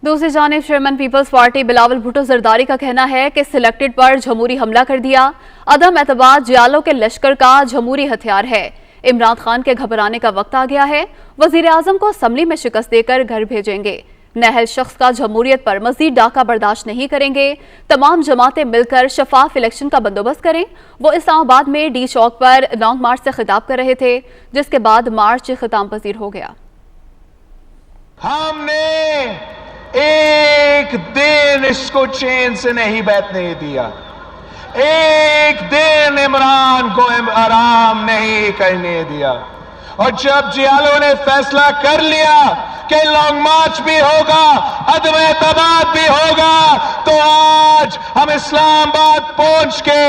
دوسری جانب چیئرمین پیپلز پارٹی بلاول بھٹو زرداری کا کہنا ہے کہ سلیکٹڈ پر جمہوری حملہ کر دیا۔ عدم اعتماد جیالوں کے لشکر کا جمہوری ہتھیار ہے۔ عمران خان کے گھبرانے کا وقت آ گیا ہے۔ وزیر اعظم کو اسمبلی میں شکست دے کر گھر بھیجیں گے۔ نااہل شخص کا جمہوریت پر مزید ڈاکہ برداشت نہیں کریں گے۔ تمام جماعتیں مل کر شفاف الیکشن کا بندوبست کریں۔ وہ اسلام آباد میں ڈی چوک پر لانگ مارچ سے خطاب کر رہے تھے، جس کے بعد مارچ ختام پذیر ہو گیا۔ ہم نے ایک دن اس کو چین سے نہیں بیٹھنے دیا، ایک دن عمران کو آرام نہیں کرنے دیا، اور جب جیالوں نے فیصلہ کر لیا کہ لانگ مارچ بھی ہوگا، عدم اعتماد بھی ہوگا، تو آج ہم اسلام آباد پہنچ کے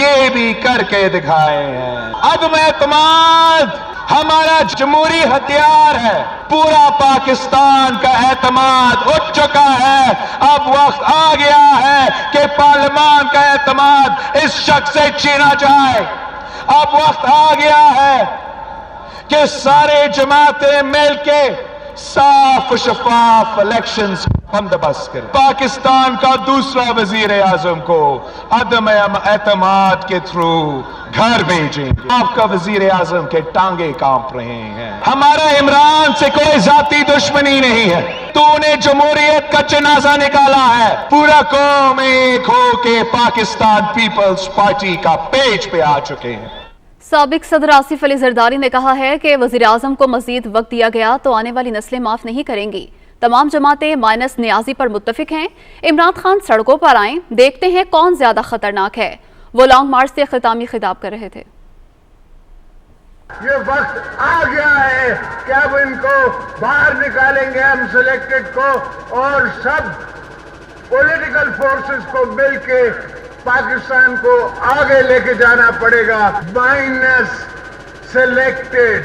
یہ بھی کر کے دکھائے ہیں۔ عدم اعتماد ہمارا جمہوری ہتھیار ہے۔ پورا پاکستان کا اعتماد اٹھ چکا ہے۔ اب وقت آ گیا ہے کہ پارلیمان کا اعتماد اس شخص سے چھینا جائے۔ اب وقت آ گیا ہے کہ سارے جماعتیں مل کے صاف و شفاف الیکشنز بندوبست کریں۔ پاکستان کا دوسرا وزیر اعظم کو عدم اعتماد کے تھرو گھر بھیجیں گے۔ آپ کا وزیر اعظم کے ٹانگیں کانپ رہے ہیں۔ ہمارا عمران سے کوئی ذاتی دشمنی نہیں ہے۔ تو نے جمہوریت کا جنازہ نکالا ہے۔ پورا قوم ایک ہو کے پاکستان پیپلز پارٹی کا پیج پہ آ چکے ہیں۔ سابق صدر آصف علی زرداری نے کہا ہے کہ وزیر اعظم کو مزید وقت دیا گیا تو آنے والی نسلیں معاف نہیں کریں گی۔ تمام جماعتیں مائنس نیازی پر متفق ہیں۔ عمران خان سڑکوں پر آئیں، دیکھتے ہیں کون زیادہ خطرناک ہے۔ وہ لانگ مارچ سے اختتامی خطاب کر رہے تھے۔ یہ وقت آ گیا ہے کہ اب ان کو باہر نکالیں گے ہم سلیکٹڈ کو، اور سب پولیٹیکل فورسز کو مل کے پاکستان کو آگے لے کے جانا پڑے گا۔ مائنس سلیکٹڈ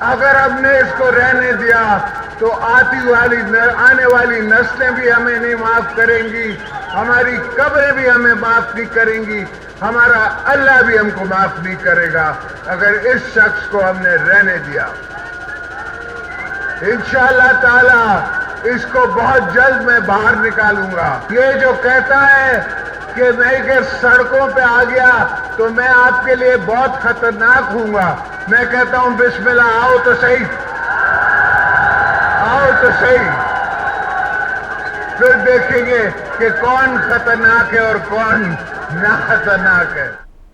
اگر ہم نے اس کو رہنے دیا تو آنے والی نسلیں بھی ہمیں نہیں معاف کریں گی، ہماری قبریں بھی ہمیں معاف نہیں کریں گی، ہمارا اللہ بھی ہم کو معاف نہیں کرے گا اگر اس شخص کو ہم نے رہنے دیا۔ انشاءاللہ تعالی اس کو بہت جلد میں باہر نکالوں گا۔ یہ جو کہتا ہے کہ میں کہ سڑکوں پہ آ گیا تو میں آپ کے لیے بہت خطرناک ہوں گا، میں کہتا ہوں بسم اللہ، آؤ تو صحیح، آؤ تو صحیح، پھر دیکھیں گے کہ کون خطرناک ہے اور کون نہ خطرناک ہے۔